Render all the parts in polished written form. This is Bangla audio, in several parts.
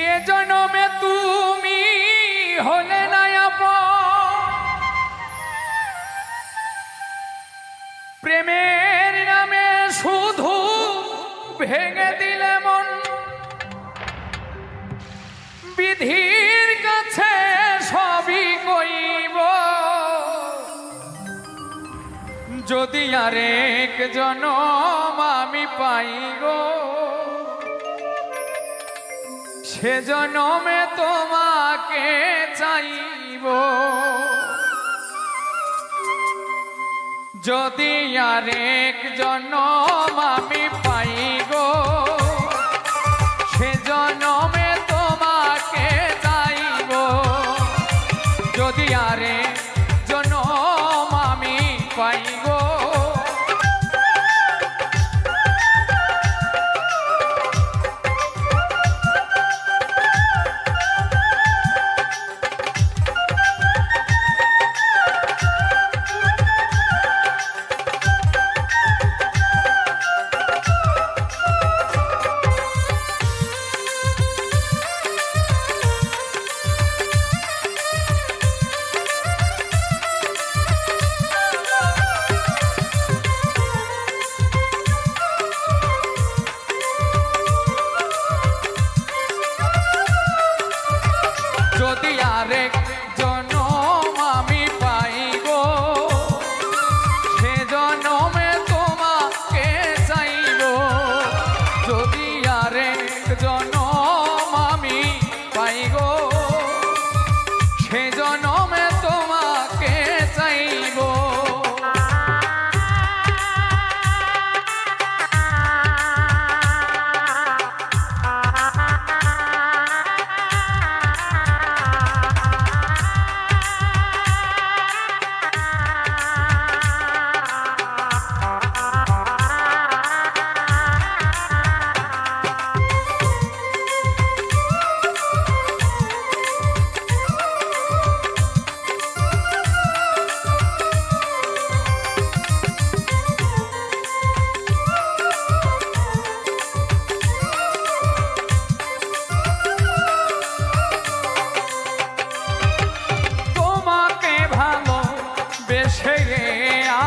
এ জনমে তুমি হলে না আপন, প্রেমের নামে শুধু ভেঙে দিলে মন, বিধির কাছে সবই কইব, যদি আরেক জনম আমি পাই গো, সে জনমে তোমাকে চাইব, যদি আরেক জনম আমি পাই গো, সে জনমে তোমাকে চাইব, যদি আরেক জনম আমি পাই গো। যদি আরেক জনম আমি পাই গো, সে জনমে তোমাকে চাইব, যদি আরেক জনম আমি পাই গো, সে জনমে তোমাকে চাইব।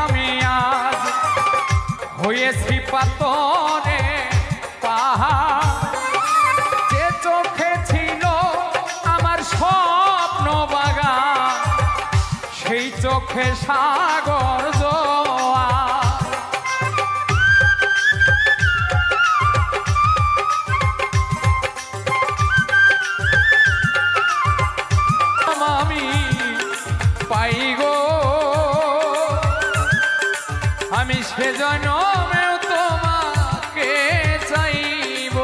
আমি আজ হয়েছি পাথরে পাহাড়, যে চোখে ছিল আমার স্বপ্ন বাগান, সেই চোখে সাগর জোয়ার। আমি পাই গো, আমি সে জনমেও তোমাকে চাইব,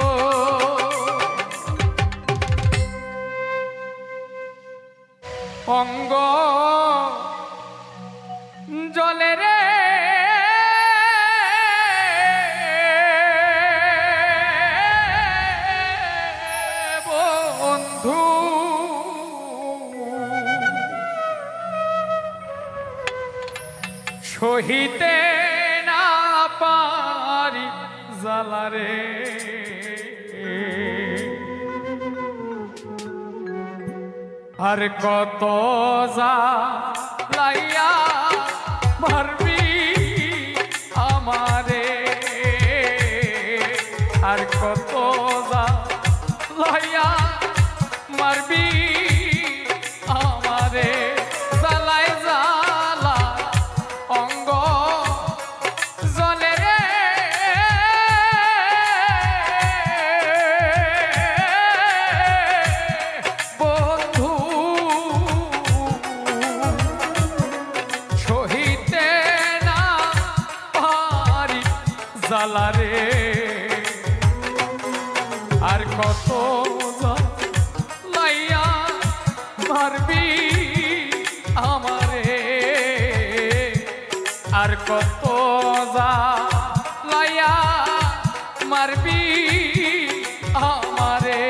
অঙ্গ জলে রে বন্ধু, সহিতে না পারি জ্বালারে, আর কত জ্বালাইয়া মারবি আমারে, আর কত জ্বালাইয়া মারবি আমারে, জ্বালায় জ্বালা অঙ্গ জলে রে বন্ধু, সহিতে না পারি জ্বালা রে, আর কত জ্বালাইয়া মারবি আমারে, আর কত জ্বালাইয়া মারবি আমারে।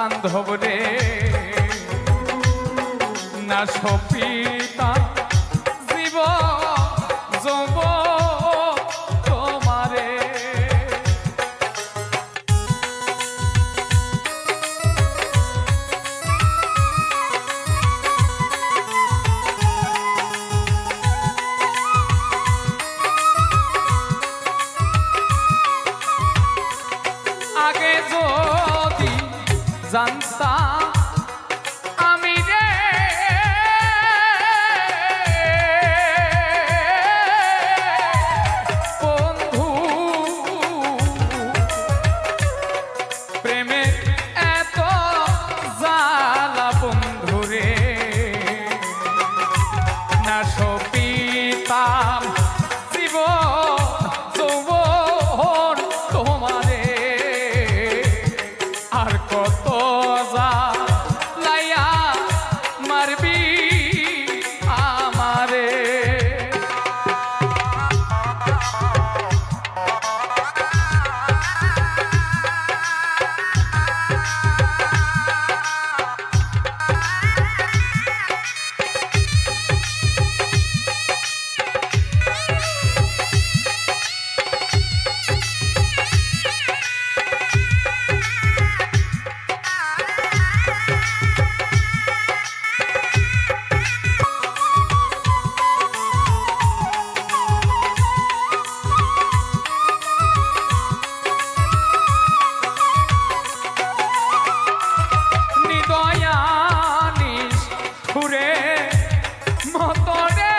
বান্ধব রে না সপিতা জীব যৌব তোমারে আগে যদি জানতাম আমি রে বন্ধু প্রেমের এত জ্বালা বন্ধু রে না সপিতাম জীব যৌবন তোমারে আর কত লাইয়া মারবি আমারে দয়ানিস ঘুরে মতরে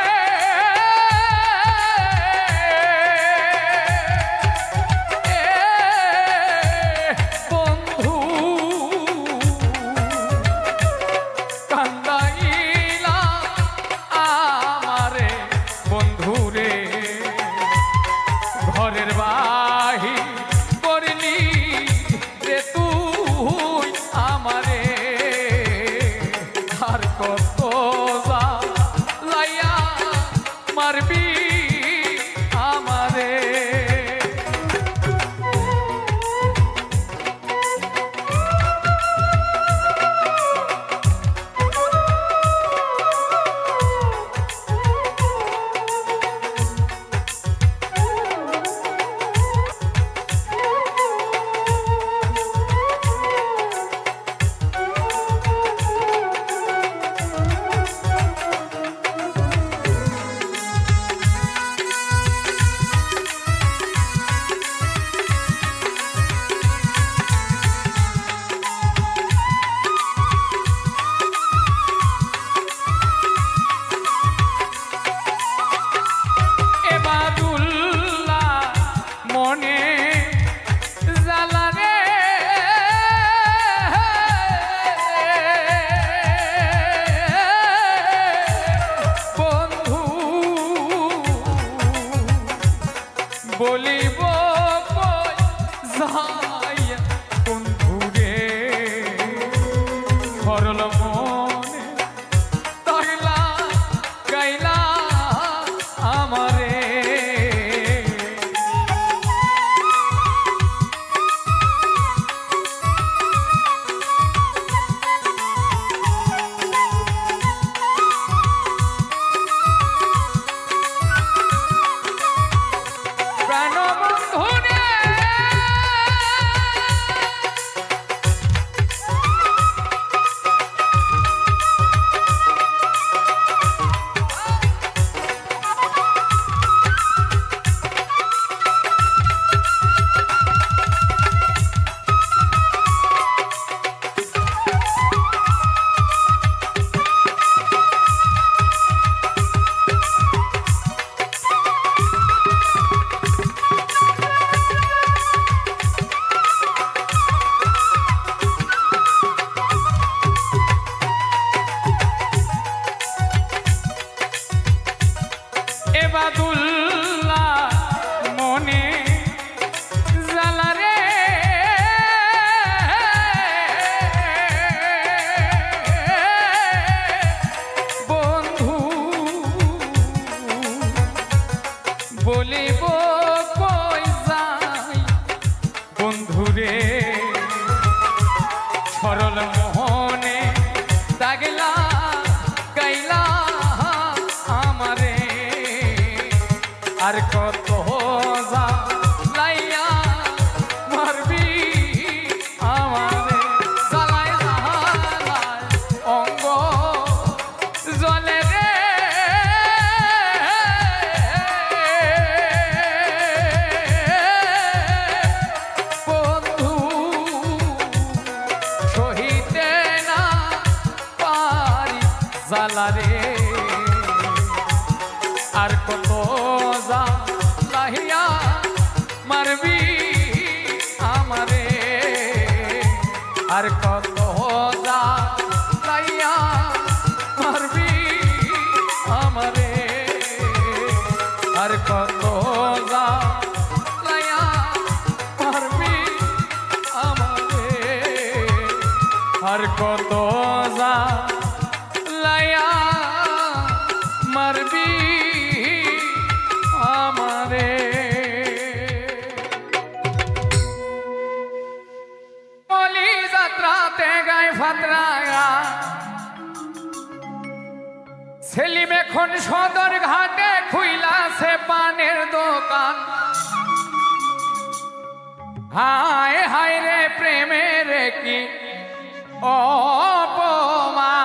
বন্ধু কান্দাইলা আমারে বন্ধুরে ঘরের বাহি করলি রে তুই আমারে আর কত লাইয়া মারবি আমারে মনে জ্বালা রে বন্ধু বলিব যাই বন্ধু রে সরল মনে তাইলা গাইলা আমারে প্রাণ বন্ধু রে আর কত লাইয়া মারবি আমারে আর কত লাইয়া মারবি আমারে আর কত লাইয়া মারবি আমারে বলি যাত্রাতে গায়ে ফাতরা সেলিম এখন সদর ঘাটে খুইলাছে পানের দোকান হায় হায় রে প্রেমের কি অপমান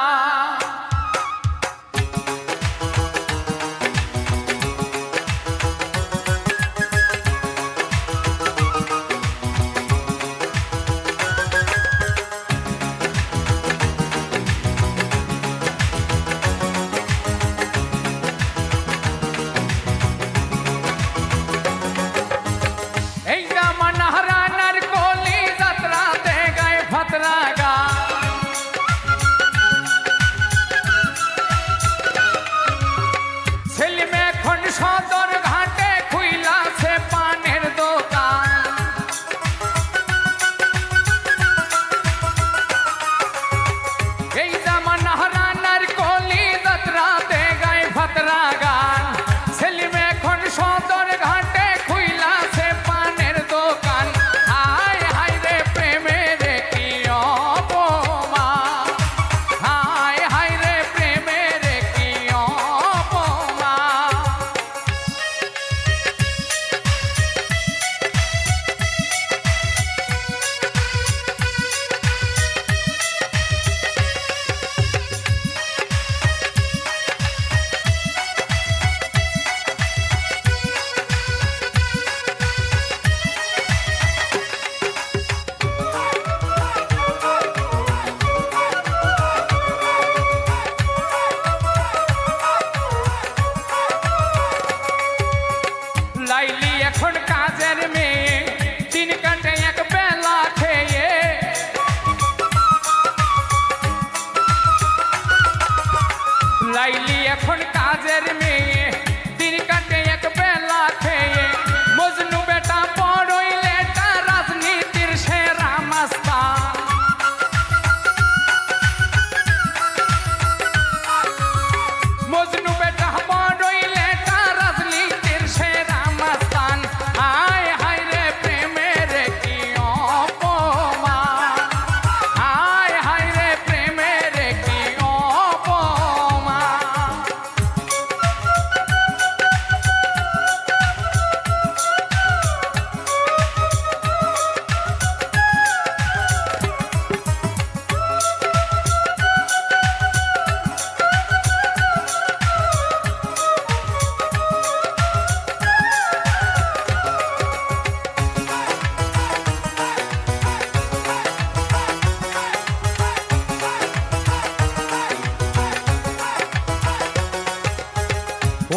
সদর ঘাটে খুইলাছে পানের দোকান এই জামানা রানার কলি যাত্রাতে গায়ে ফাতরা গান সেলিম এখন সদর ঘাটে খুইলাছে পানের দোকান হায় হায় রে প্রেমের কি অপমান হায় হায় রে প্রেমের কি অপমান লাইলি এখন কাজের মেয়ে দিন কাটে এক বেলা খেয়ে লাইলি এখন কাজের মেয়ে দিন কাটে এক বেলা খেয়ে মজনু বেটা বড়ই লেটা রাজনীতির সেরা মাস্তান মজনু বেটা বড়ই লেটা রাজনীতির সেরা মাস্তান হায় হায় রে প্রেমের কি অপমান হায় হায় রে প্রেমের কি অপমান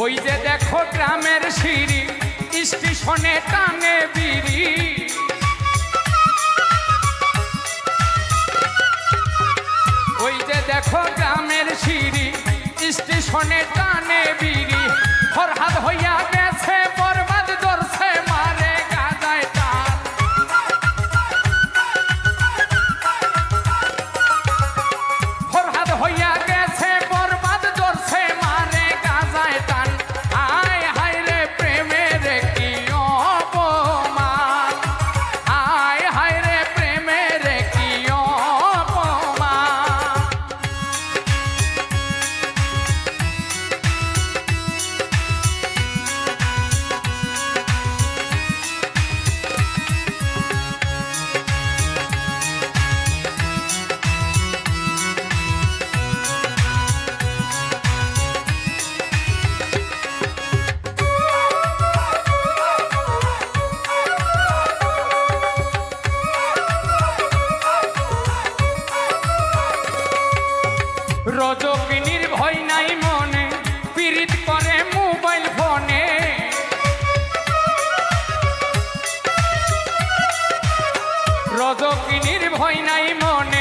ওই যে দেখো গ্রামের সিঁড়ি স্টেশনে টানে বিড়ি ওই যে দেখো গ্রামের সিঁড়ি স্টেশনে টানে বিড়ি ফরহাদ হইয়া গেছে বরবাদ ধরছে মারে গাজায় টান ফরহাদ হইয়া গেছে বরবাদ ধরছে মারে গাজায় টান হায় হায় রে প্রেমের কি অপমান হায় হায় রে প্রেমের কি অপমান রজকিনীর ভয় নাই মনে পীড়িত করে মোবাইল ফোনে রজকিনীর ভয় নাই মনে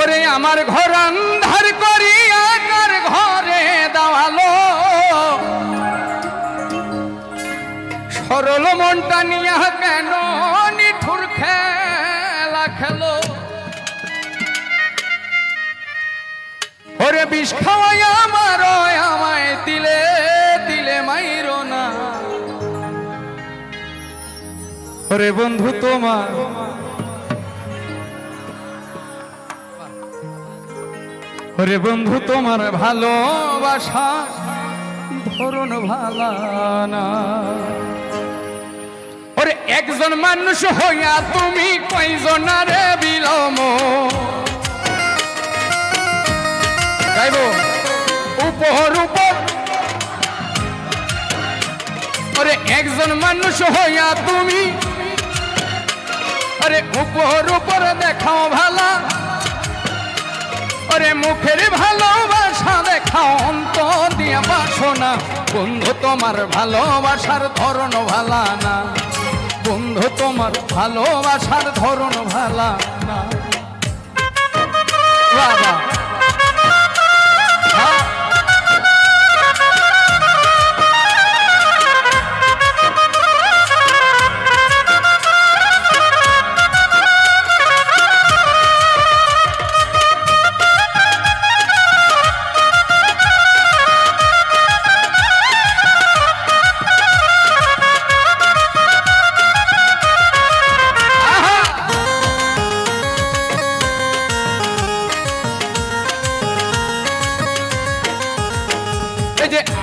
ওরে আমার ঘর আন্ধার করিয়া কার ঘরে দাওয়ালো সরল মনটা নিয়া কেন নিঠুর খেলা খেলো ওরে বিষ খাওয়াইয়া মারো আমায় তিলে তিলে মাইরো না ওরে বন্ধু তোমার ওরে বন্ধু তোমার ভালোবাসা ধরন ভালা না ওরে একজন মানুষ হইয়া তুমি কয়জনারে বিলম গাইব উপর উপর ওরে একজন মানুষ হইয়া তুমি আরে উপর উপর দেখাও ভালা ওরে মুখের ভালোবাসা দেখাও অন্তর দিয়া বাসো না বন্ধু তোমার ভালোবাসার ধরন ভালা না বন্ধু তোমার ভালোবাসার ধরন ভালা না বাবা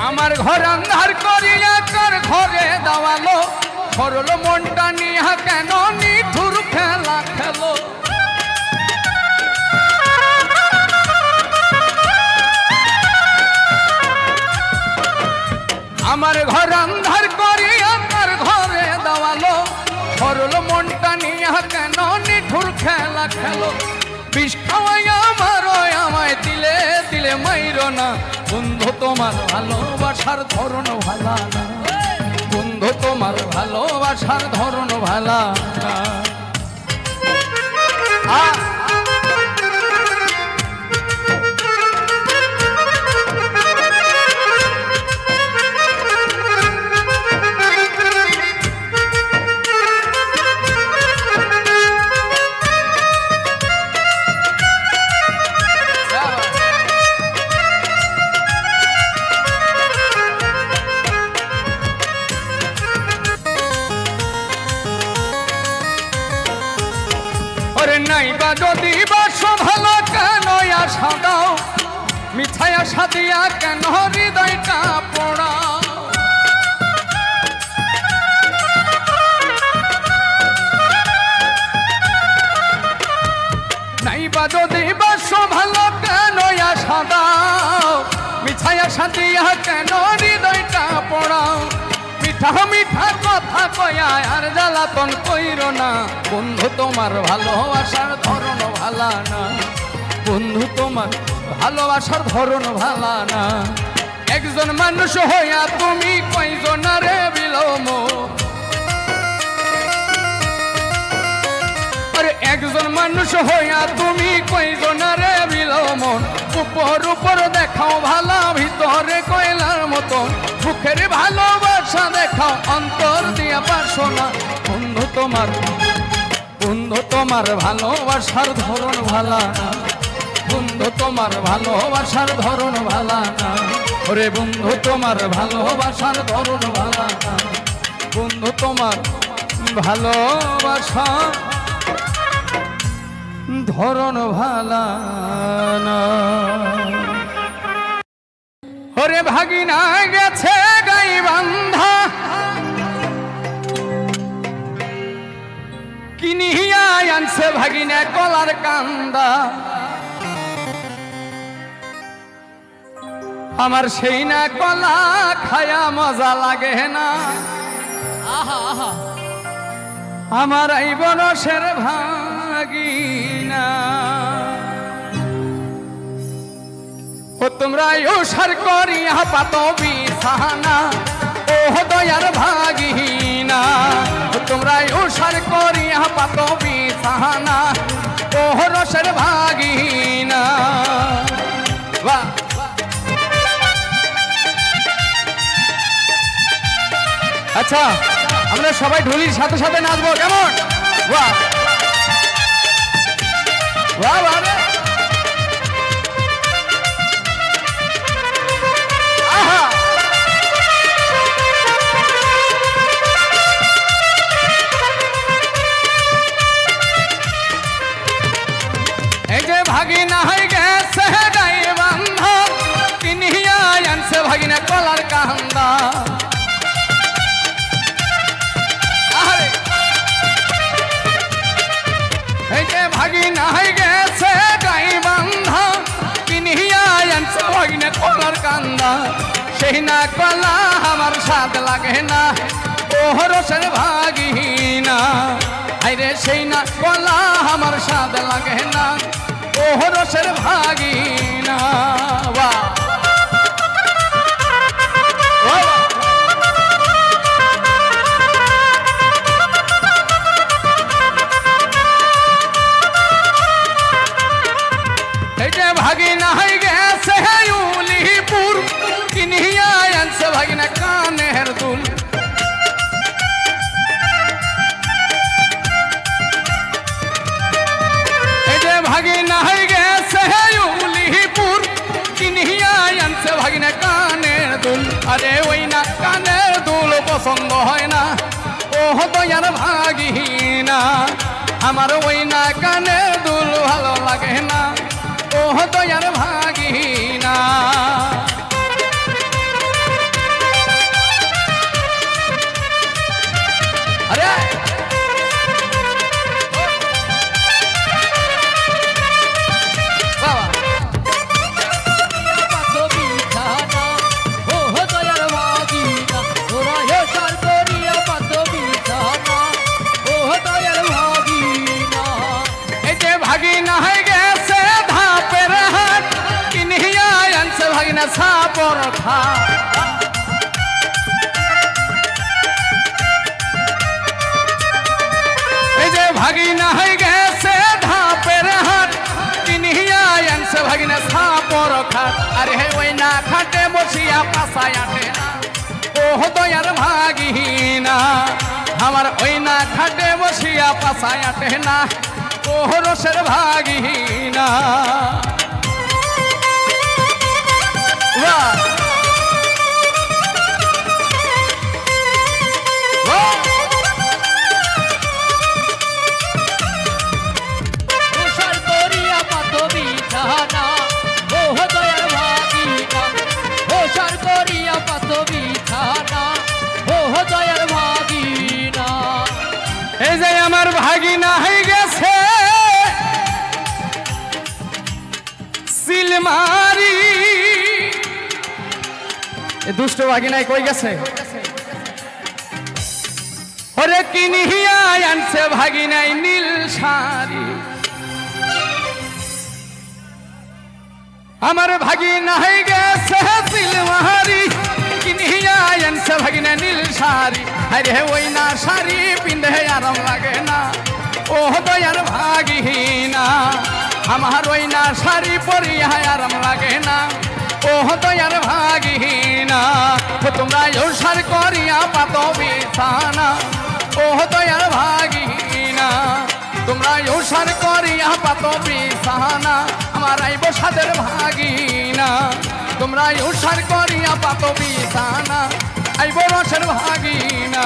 আমার ঘর আন্ধার করিয়া কার ঘরে দাওয়ালো সরল মনটা নিয়া কেন নিঠুর খেলা খেলো আমার ঘর আন্ধার করিয়া কার ঘরে দাওয়ালো সরল মনটা নিয়া কেন নিঠুর খেলা খেলো বিষ খাওয়াইয়া মারো আমায় তিলে তিলে মাইরো না বন্ধু তোমার ভালোবাসার ধরন ভালা না বন্ধু তোমার ভালোবাসার ধরন ভালা না নাই বা যদি বাসো ভালো কেন আশা দাও মিঠাই আশা দিয়া কেন হৃদয়টা পোড়াও নাই বা যদি বাসো ভালো কেন আশা দাও মিঠাই আশা দিয়া কেন হৃদয়টা পোড়াও মিঠা মিঠা কথা কয়া আর জ্বালাতন কইরো না বন্ধু তোমার ভালোবাসার ধরন ভালা না বন্ধু তোমার ভালোবাসার ধরন ভালা না একজন মানুষ হইয়া তুমি কয়জনারে বিলম আরে একজন মানুষ হইয়া তুমি কয়জনারে বিলম উপর উপর দেখাও ভালা ভিতরে কয়লার মতন মুখের ভালোবাসা দেখাও অন্তর দিয়া পারছো না বন্ধু তোমার ভালোবাসার ধরন ভালা না বন্ধু তোমার ভালোবাসার ধরন ভালা না ওরে বন্ধু তোমার ভালোবাসার ধরন ভালা না বন্ধু তোমার ভালোবাসা ধরন ভালা না ওরে ভাগিনা গেছে গাই বান্ধা কিনিয়া আনছে ভাগিনা কলার কান্দা আমার সেই না কলা খায়া মজা লাগে না আমার এই বনসের ভাগিনা ও তোমরা উসার করিয়া পাতো বিছানা ও দয়ার ভাগিনা তোমরা উসার করিয়া পাত বিছানা ও রসের ভাগিনা। বাহ আচ্ছা আমরা সবাই ঢোলির সাথে সাথে নাচবো, কেমন? বাহ বাহ বাহ রে। আহা এই যে ভাগিনা হয়ে গেছে গায়ে বান্ধা কিনিয়া আনছে ভাগিনা কলার কান্দা। এই যে ভাগিনা হয়ে গেছে গায়ে বান্ধা কিনিয়া আনছে ভাগিনা কলার কান্দা। সেই না কলা আমার স্বাদ লাগে না ও রসের ভাগিনা। আইরে সেই না কলা আমার স্বাদ লাগে না ও রসের ভাগিনা। বাহ এই যে ভাগিনা হয়ে গেছে উলিপুর কিনিয়া আনছে ভাগিনা কানের দুল। এই যে ভাগিনা হয়ে গেছে উলিপুর কিনিয়া আনছে ভাগিনা কানের দুল। আরে ওই না কানের দুল পছন্দ হয় না ও দয়ার ভাগিনা। আমার ওই না কানের দুল ভালো লাগে না ও দয়ার ভাগিনা। আরে বাবা এই যে ভাগিনা হয়ে গেছে ধাপের হাট কিনিয়া আনছে ভাগিনা সাপর খা। এই যে ভাগিনা হয়ে গেছে ধাপের হাট কিনিয়া আনছে ভাগিনা সাপর খাট। আরে ওই না খাটে বসিয়া পাশায় আটে না ও দয়ার ভাগিনা। আমার ওই না খাটে বসিয়া পাশায় আটে না ও রসের ভাগিনা। এই যে আমার ভাগিনা হয়ে গেছে সিলমারি। এ দুষ্ট ভাগিনাই কই গেছে? ওরে কিনিয়া আনছে ভাগিনাই নীল শাড়ি। আমার ভাগিনা হয়ে গেছে সিলমারি কিনিয়া আনছে ভাগিনা নীল শাড়ি। আরে ওই না শাড়ি পিন্ধে আরাম লাগে না ও দয়ার ভাগিনা। আমার ওই না শাড়ি পরিয়া আরাম লাগে না ও দয়ার ভাগিনা। তোমরা উসার করিয়া পাত বিছানা ও দয়ার ভাগিনা। তোমরা উসার করিয়া পাত বিছানা আমার আইব সাদের ভাগিনা। তোমরা উসার করিয়া পাত বিছানা আইব রসের ভাগিনা।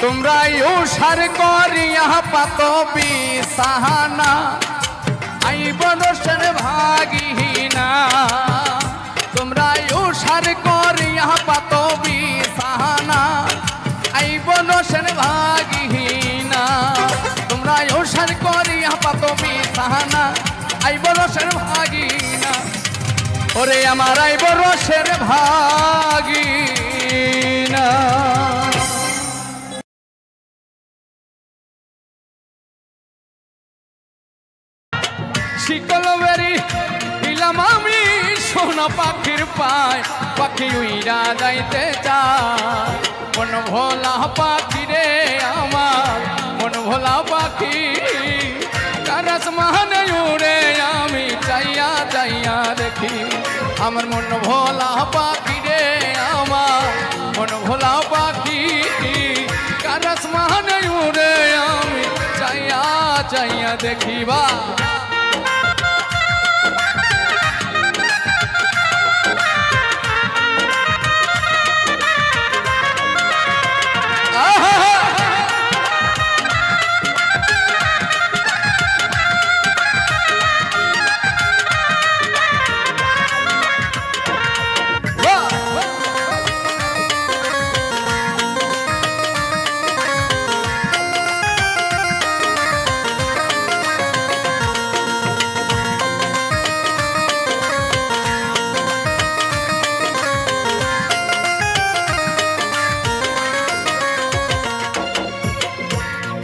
তোমরা উসার করিয়া পাত বিছানা আইব রসের ভাগিনা। তোমরা উসার করিয়া পাত বিছানা আইব রসের ভাগিনা। তোমরা উসার করিয়া পাত বিছানা আইব রসের ভাগিনা। ওরে আমার আইব রসের ভাগিনা। শিকল বেরি দিলাম আমি সোনা পাখির পায় পাখি উইরা যাইতে চায়। মন ভোলা পাখি রে আমার মন ভোলা পাখি কার আসমানে উড়ে আমি চাইয়া চাইয়া দেখি আমার মন ভোলা পাখি রে আমার মন ভোলা পাখি কার আসমানে উড়ে আমি চাইয়া চাইয়া দেখি বা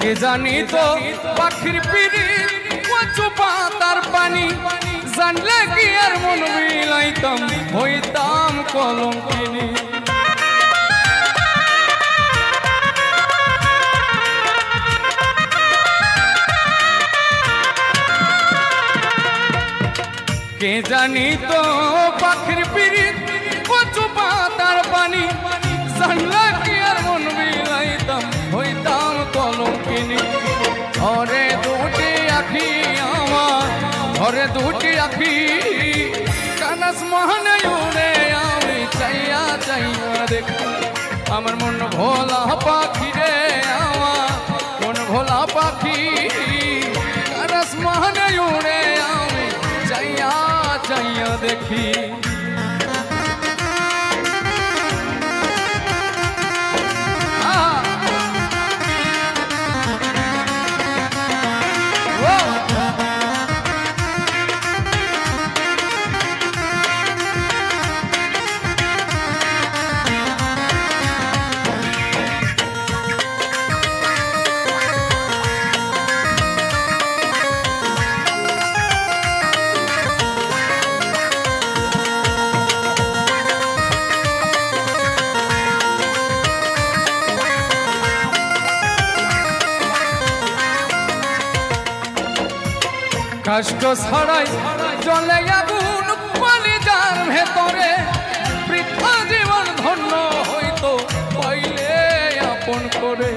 কে জানি তো পাখির পিড়ি কচু পাতার পানি জানলে কি আর মন বিলাইতাম হইতাম কলঙ্কিনী কে জানি তো পাখির পিড়ি কচু পাতার পানি জানলে কি আর মন বিলাইতাম হইতাম কলঙ্কিনী ঘরে দুটি আখি আমার ঘরে দুটি আখি কানাস মহানে উড়ে আমি চাইয়া চাইয়া দেখি আমার মন ভোলা পাখি রে আমার মন ভোলা পাখি কানাস মহানে উড়ে আমি চাইয়া চাইয়া দেখি কষ্ট ছড়াই জলে আগুন কলিজার ভেতরে বৃথা জীবন ধন্য হইতো পাইলে আপন করে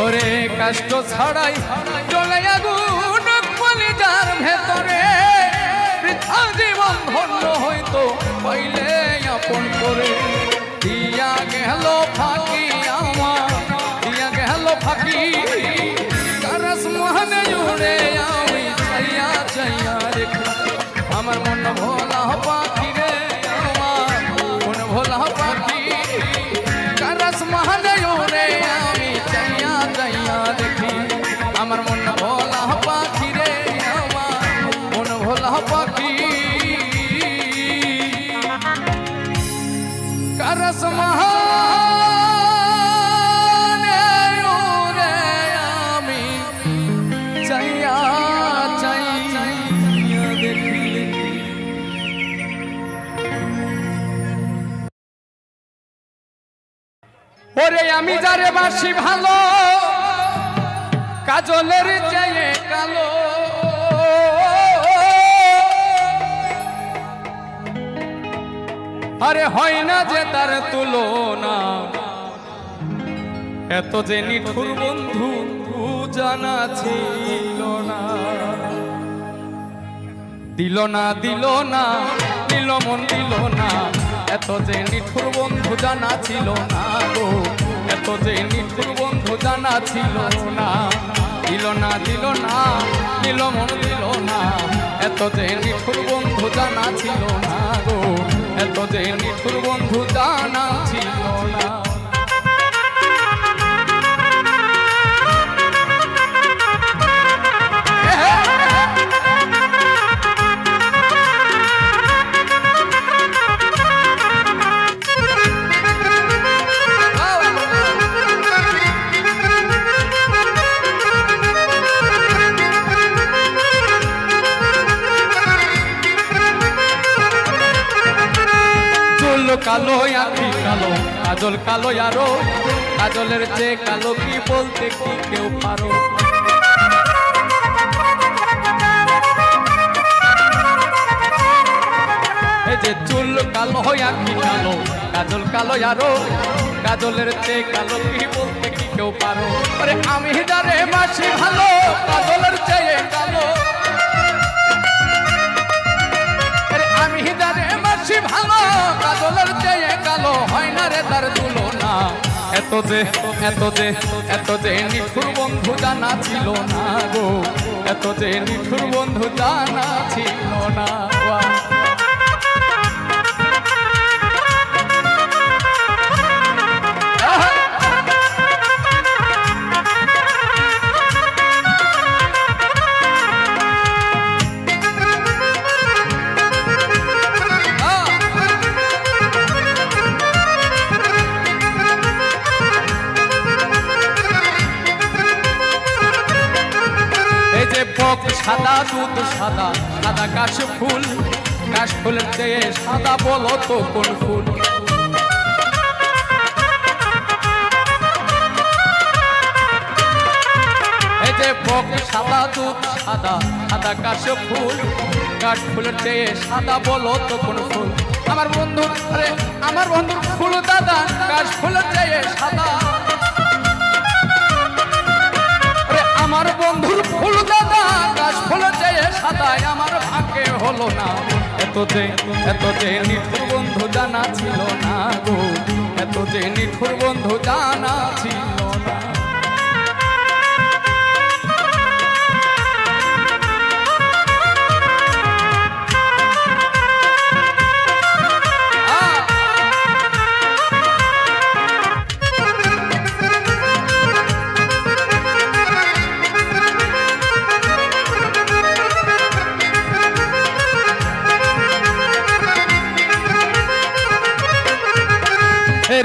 ওরে কষ্ট ছড়াই জলে আগুন কলিজার ভেতরে বৃথা জীবন ধন্য হইতো পাইলে আপন করে দিয়া গেল ফাঁকি আমার দিয়া গেল ফাঁকি কারস মহানে উড়ে আমি চাইয়া চাইয়া দেখি আমার মন ভোলা পাখি রে আমার মন ভোলা পাখি কারস মহানে উড়ে আমি চাইয়া চাইয়া দেখি আমার মন ভোলা পাখি রে আমার মন ভোলা পাখি কারস মহানে উড়ে আমি চাইয়া চাইয়া দেখি ওরে আমি যারে বাসি ভালো কাজলের চেয়ে কালো আরে হয় না যে তার তুলনা এত যে নিঠুর বন্ধু জানা ছিল না দিল না দিল না দিল মন দিল না এত যে নিঠুর বন্ধু জানা ছিল না গো এত যে নিঠুর বন্ধু জানা ছিল না দিল না দিল না দিল মন দিল না এত যে নিঠুর বন্ধু জানা ছিল না গো এত যে নিঠুর বন্ধু জানা ছিল না কালো আঁখি কালো কাজল কালো আরো কাজলের চেয়ে কালো কি বলতে কি কেউ পারো এই যে চুল কালো আঁখি কালো কাজল কালো আরো কাজলের চেয়ে কালো কি বলতে কি কেউ পারো আরে আমি যারে বাসি ভালো কাজলের চেয়ে কালো আমি যারে বাসি ভালো কাজলের চেয়ে কালো হয় না রে তার তুলনা এত যে নিঠুর বন্ধু জানা ছিল না গো এত যে নিঠুর বন্ধু জানা ছিল না সাদা দুধ সাদা সাদা কাশ ফুলের চেয়ে সাদা বলো তো কোন ফুল এই যে বক সাদা দুধ সাদা সাদা কাশ ফুলের চেয়ে সাদা বলো তো কোন ফুল আমার বন্ধুর ফুল দাদা কাশ ফুলের চেয়ে সাদা আমার বন্ধুর ফুল দাদা কাশ ফুলের চেয়ে সাদায় আমার ভাগ্যে হলো না এত যে নিঠুর বন্ধু জানা ছিল না গো এত যে নিঠুর বন্ধু জানা ছিল না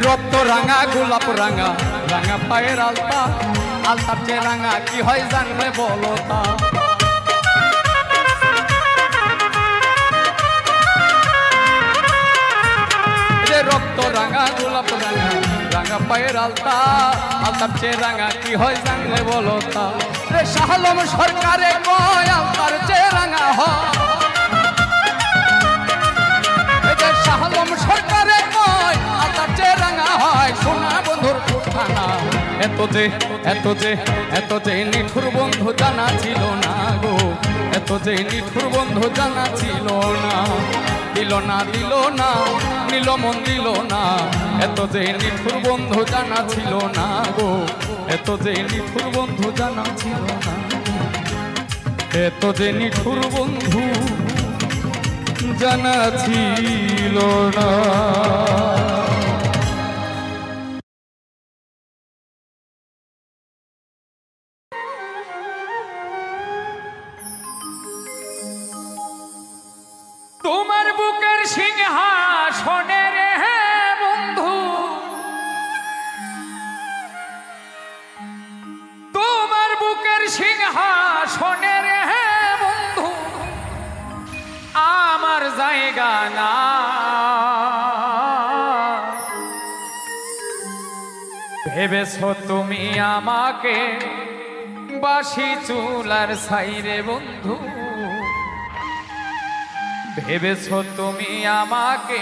রক্ত রাঙা গোলাপ রাঙা রাঙা পায়ের আলতার চেয়ে রাঙা কি হয় জানবে বলো তা রক্ত রাঙা গোলাপ রাঙা রাঙা পায়ের আলতার চেয়ে রাঙা কি হয় জানলে বলো তা রে শাহ আলম সরকারে কয় আলতার চেয়ে রাঙা হয় শাহ আলম সরকারে কয় আলতার চেয়ে রাঙা হয় সোনা বন্ধুর ফুটানা এত যে নিঠুর বন্ধু জানা ছিল না গো এত যে নিঠুর বন্ধু জানা ছিল না দিল না নিল মন দিল না এত যে নিঠুর বন্ধু জানা ছিল না গো এত যে নিঠুর বন্ধু জানা ছিল না এত যে নিঠুর বন্ধু জানা ছিল না তোমার বুকের সিংহাসনে রে বন্ধু তোমার বুকের সিংহাসনে রে বন্ধু আমার জায়গা না ভেবেছো তুমি আমাকে বাসি চুলার ছাইরে বন্ধু ভেবেছো তুমি আমাকে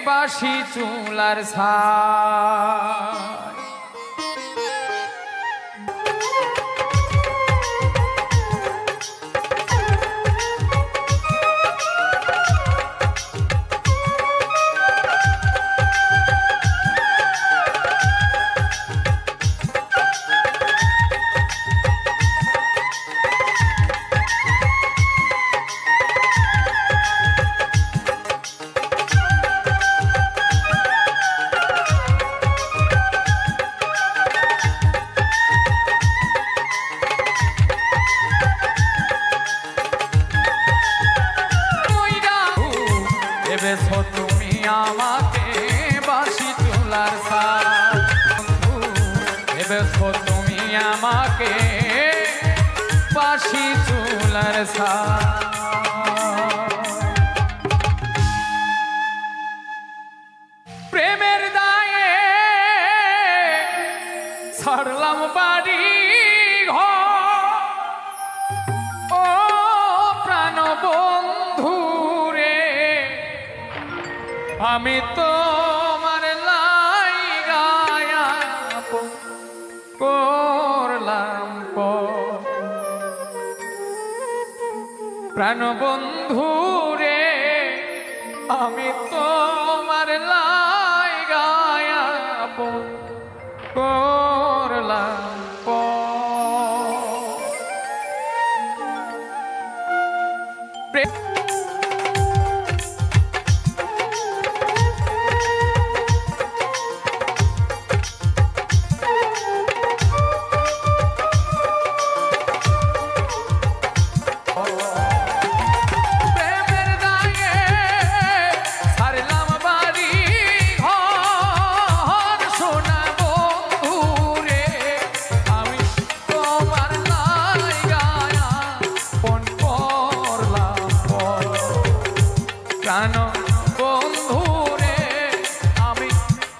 বাসি চুলার ছাই ভেবেছো তুমি আমাকে বাসি চুলার ছাই ভেবেছো তুমি আমাকে বাসি চুলার ছাই। আমি তোমার লাইগায়া করলাম প্রাণ বন্ধু রে আমি তোমার লাইগায়া করলাম প্রাণ বন্ধু রে আমি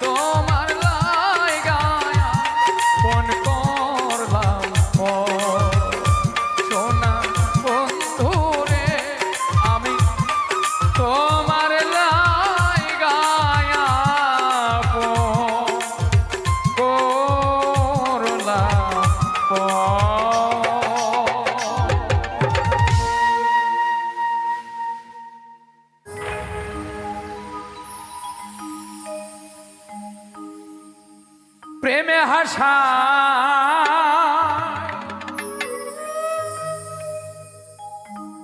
তোমার লাইগায়া ফোন করলাম সোনা বন্ধু রে আমি তোমার লাইগায়া করলাম প্রেমে হাসা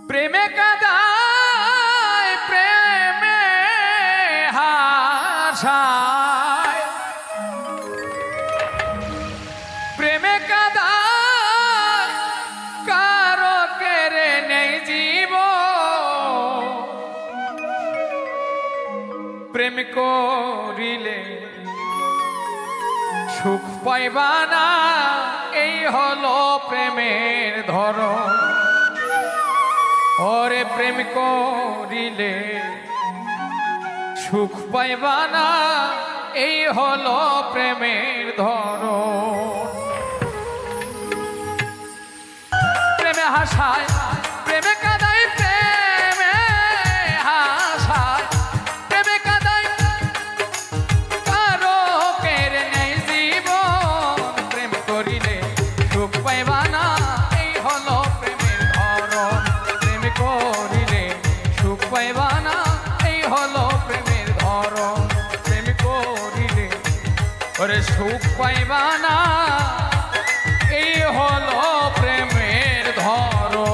প্রেমে কাদায় প্রেমে হাসায় প্রেমে কাদায় কারো কেড়ে নেই জীব প্রেম করিলে সুখ পাইবা না এই হলো প্রেমের ধরন ওরে প্রেম করিলে সুখ পাইবা না এই হলো প্রেমের ধরন প্রেমে হাসায় প্রেমে কাদায় প্রেমে হাসায় প্রেমে কাদায় কারো কেড়ে নেই জীবন প্রেম করিলে সুখ পাইবা না এই হলো প্রেমের ধরন প্রেম করিলে সুখ পাইবা না এই হলো প্রেমের ধরন প্রেম করিলে ওরে সুখ পাইবা না এই হলো প্রেমের ধরন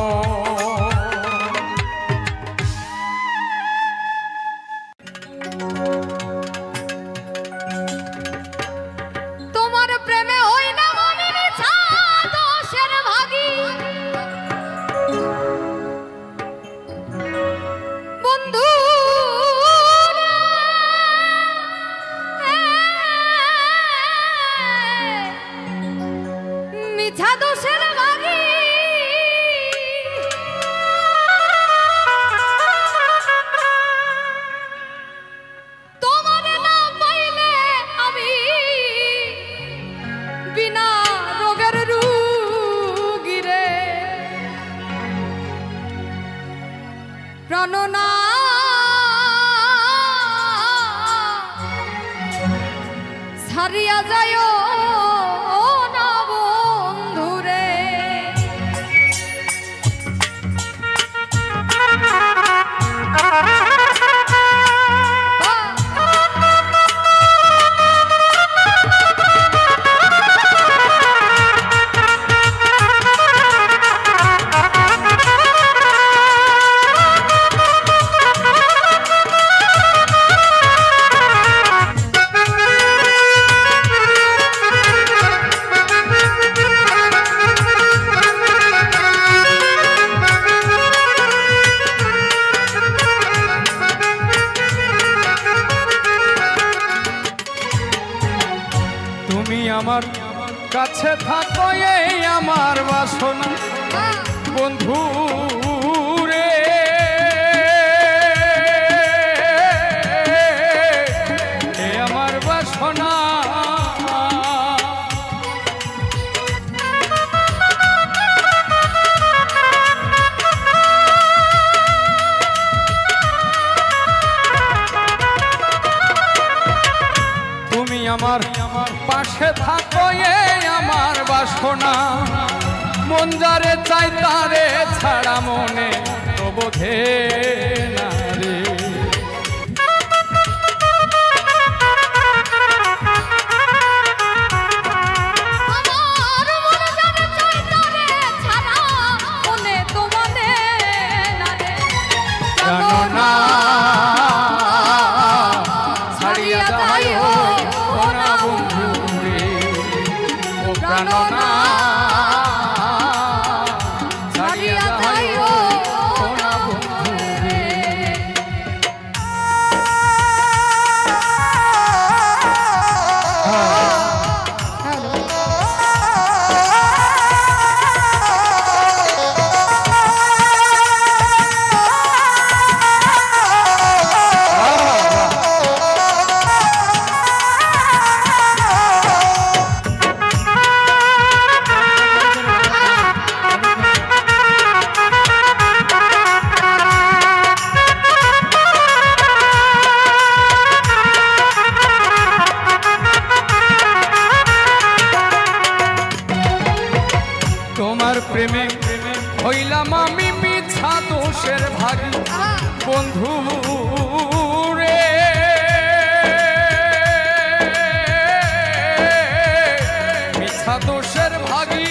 তোমার প্রেমে হই না মনে দোষের ভাগী বন্ধু মিছা দোষের ভাগী তোমার না পাইলে আমি বিনা রোগের রোগী রে প্রাণনা ছাড়িয়া যায় না বন্ধু রে তুমি আমার কাছে থাকো এই আমার বাসনা বন্ধু রে এ আমার বাসনা আমার পাশে থাকো এই আমার বাসনা মন যারে চাই তারে ছাড়া মনে তো বোধে না রে আমার মন যারে চাই তারে ছাড়া মনে তো মানে না রে জানো না ছাড়িয়া যাইও ও না বন্ধু রে ও প্রাণ না ছাড়িয়া যাইও ও না বন্ধু রে তোমার প্রেমে হইলাম আমি মিছা দোষের ভাগী বন্ধু রে মিছা দোষের ভাগী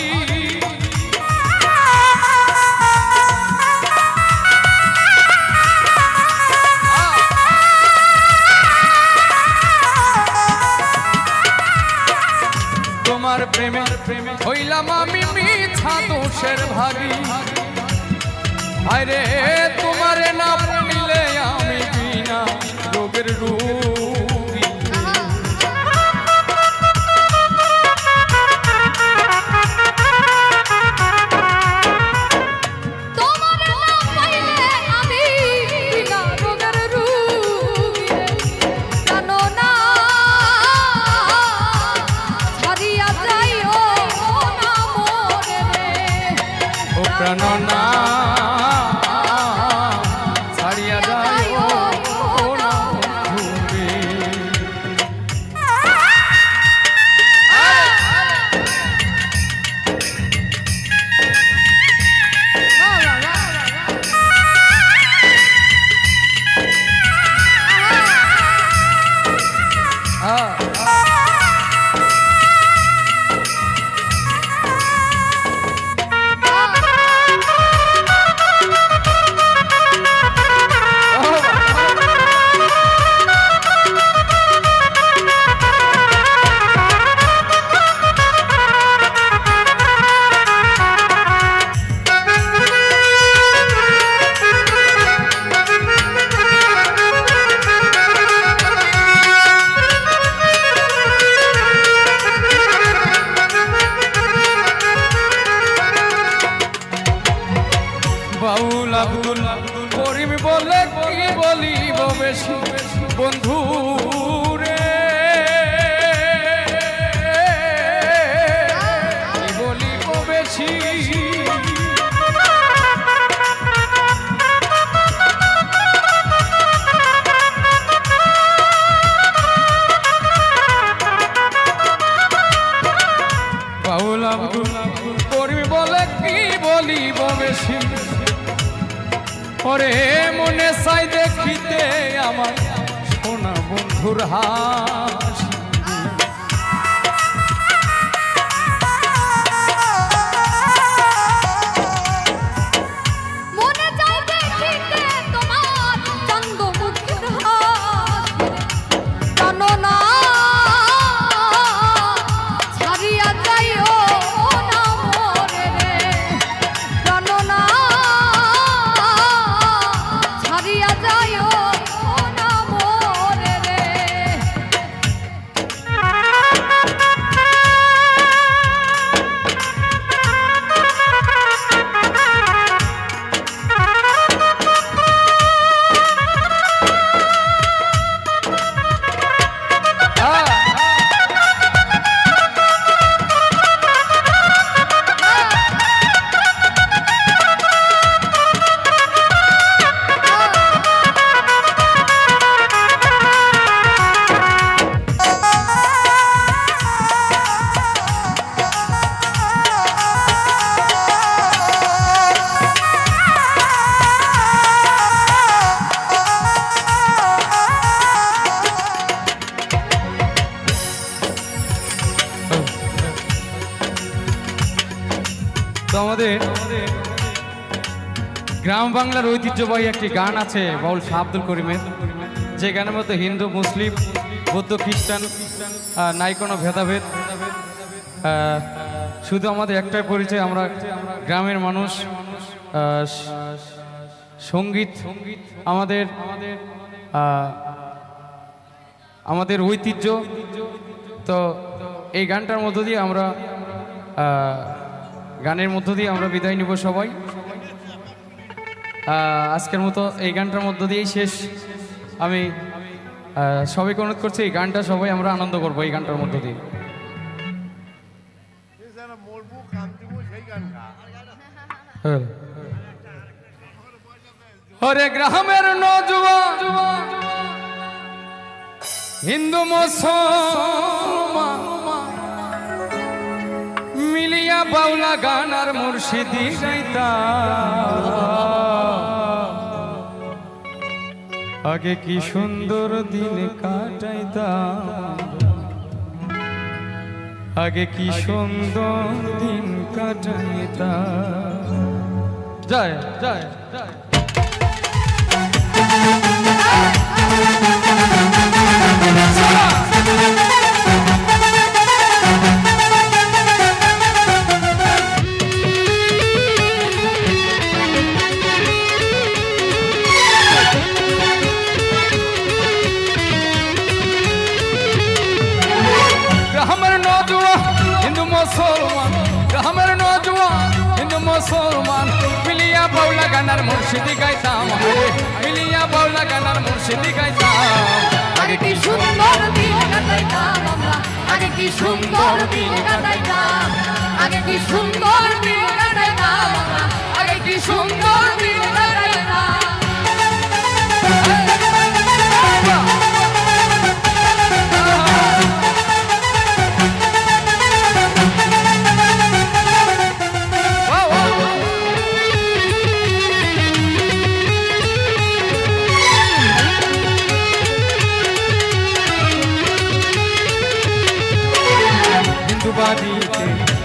তোমার প্রেমে হইলাম আমি মিছা দোষের ভাগী আরে তোমার নাম নিলে আমি বিনা রোগের রোগী তোমার নাম পাইলে আমি বিনা রোগের রোগী রে জানো না ছাড়িয়া যাইও না মোরে রে ও প্রাণ না ছাড়িয়া যাইও ও না বন্ধু রে বাউল আব্দুল করিম বলে কি বলিব বেশি বন্ধু রে কি বলিব বেশি বাউল আব্দুল করিম বলে কি বলিব বেশি ওরে মনে চাই দেখিতে আমার সোনা বন্ধুর হাসি মনে চাই দেখিতে তোমার চন্দ মুখের হাসি জানো না ছাড়িয়া যাইও না মোরে রে জানো না ছাড়িয়া যাইও না মোরে রে আমাদের গ্রাম বাংলার ঐতিহ্যবাহী একটি গান আছে বাউল শাহ আব্দুল করিমের, যে গানের মধ্যে হিন্দু মুসলিম বৌদ্ধ খ্রিস্টান নাই কোনো ভেদাভেদ। শুধু আমাদের একটাই পরিচয়, আমরা গ্রামের মানুষ। সঙ্গীত আমাদের আমাদের ঐতিহ্য। তো এই গানটার মধ্য দিয়ে আমরা গানের মধ্য দিয়ে আমরা বিদায় নিব সবাই। আজকের মতো এই গানটার মধ্য দিয়েই শেষ। আমি সবাইকে অনুরোধ করছি এই গানটা সবাই আমরা আনন্দ করবো এই গানটার মধ্য দিয়ে। হরে গ্রামের নজওয়ান হিন্দু মুসলমান মিলিয়া বাউলা গান আর মুর্শিদি গাইতা। আগে কি সুন্দর দিন কাটাইতা, আগে কি সুন্দর দিন কাটাইতা। জয় জয় জয়। মুসলমান মিলিয়া বাউলা গানার মুর্শিদি গাইতাম, মিলিয়া বাউলা গানার মুর্শিদি গাইতাম। আগে কি সুন্দর দিন কাটাইতাম আমরা, আগে কি সুন্দর দিন কাটাইতাম, আগে কি সুন্দর দিন কাটাইতাম আমরা, আগে কি সুন্দর দিন কাটাইতাম।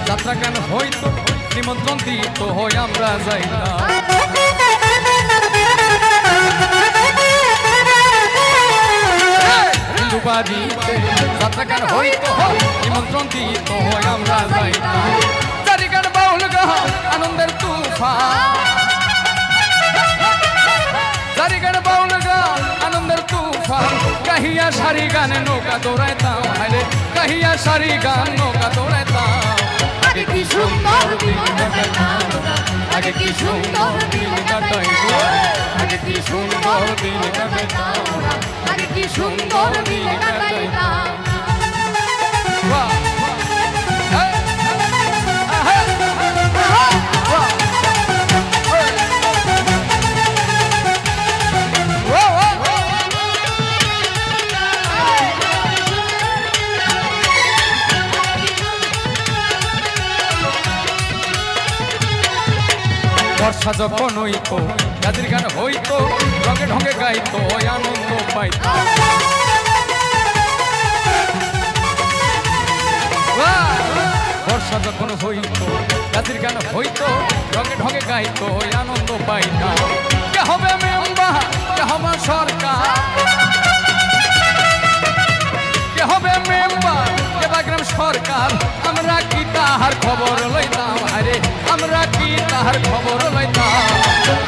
যাত্রা কেন হইতো নিমন্ত্রণ দিত হই আমরা যাইতাম। হিন্দু বাড়িতে যাত্রা কেন হইতো নিমন্ত্রণ দিত হই আমরা যাইতাম। চারি গান বাউল গান আনন্দের তুফান, চারি গান বাউল গান আনন্দের তুফান। কাহিয়া সারি গানে নৌকা দৌড়াইতাম, কাহিয়া সারি গান নৌকা দৌড়াইতাম। আগে কি সুন্দর দিন কাটাইতাম, আগে কি সুন্দর দিন কাটাইতাম, আগে কি সুন্দর দিন কাটাইতাম, আগে কি সুন্দর দিন কাটাইতাম। বর্ষা যখন হইতো রাতের গান হইতো, রঙে ঢঙে গাইতো আনন্দ পাইতো। বর্ষা যখন হইতো রাতের গান হইতো, রঙে ঢঙে গাইতো আনন্দ পাইতাম। কে হবে মেম্বার, কে হবে সরকার, কে হবে মেম্বার, কে বা গ্রাম সরকার, আমরা কি তাহার খবর লইতাম। আরে আমরা কি তাহার খবর লইতাম।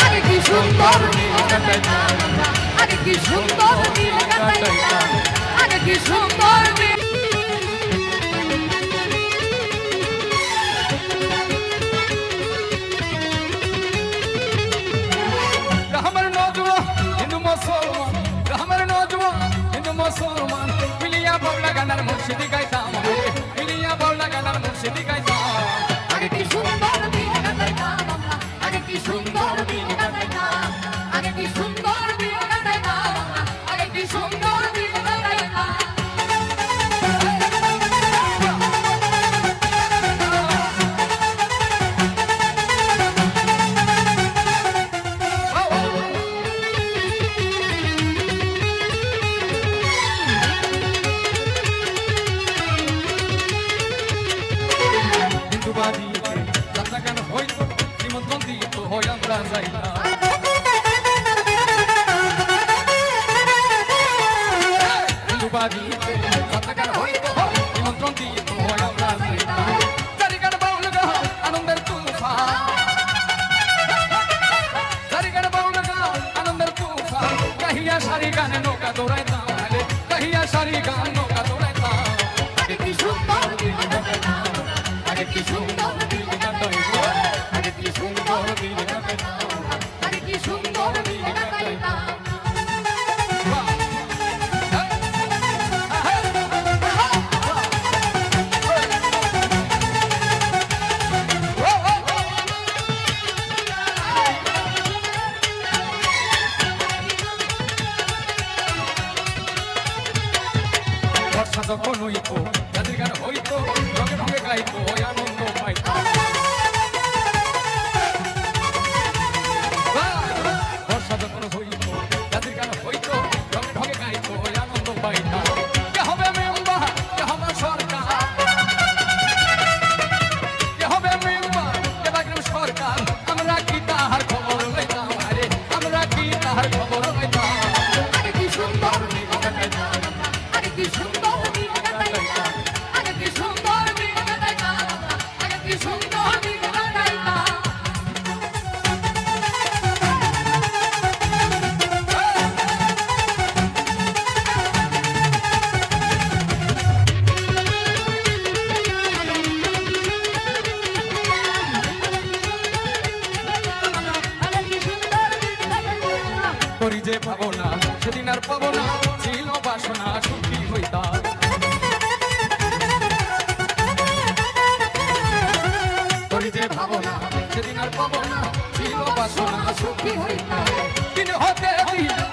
আগে কি সুন্দর দিন কাটাইতাম, আগে কি সুন্দর দিন কাটাইতাম, আগে কি সুন্দর দিন। গ্রামের নজওয়ান হিন্দু মুসলমান, গ্রামের নজওয়ান হিন্দু মুসলমান মিলিয়া বাউলা গানার মুর্শিদি গাইতাম, মিলিয়া বাউলা গানার মুর্শিদি গাইতাম। আগে কি সুন্দর দিন কাটাইতাম আমরা, আগে কি সুন্দর দিন কাটাইতাম, আগে কি সুন্দর দিন কাটাইতাম আমরা, আগে কি সুন্দর দিন কাটাইতাম। কহিয়া সারি গানে নৌকা দৌড়াইতাম রে কহিয়া সারি গান নৌকা দৌড়াইতাম আগে কি সুন্দর দিন কাটাইতাম আগে কি সুন্দর দিন কাটাইতাম আগে কি সুন্দর দিন কাটাইতাম আগে কি সুন্দর দিন কাটাইতাম বর্ষা যখন হইতো জাতির গান হইতো রঙে রঙে গাইতো আনন্দ পাইতো বর্ষা যখন হইতো জাতির গান হইতো রঙে রঙে গাইতো আনন্দ পাইতো কে হবে মেম্বার কে হবে সরকার কে হবে মেম্বার কে বাগরম সরকার আমরা কি তাহার খবর লইতাম আরে আমরা কি তাহার খবর লইতাম আগে কি সুন্দর দিন কাটাইতাম আগে কি সুন্দর দিন কাটাইতাম আগে কি সুন্দর দিন কাটাইতাম আগে কি সুন্দর দিন কাটাইতাম আগে কি সুন্দর দিন কাটাইতাম করি যে পাবো না সেদিন আর পাবো না ছিল বাসনা সুখী হইতাম করি যে পাবো না সেদিন আর পাবো না ছিল বাসনা সুখী হইতাম দিন হতে দিন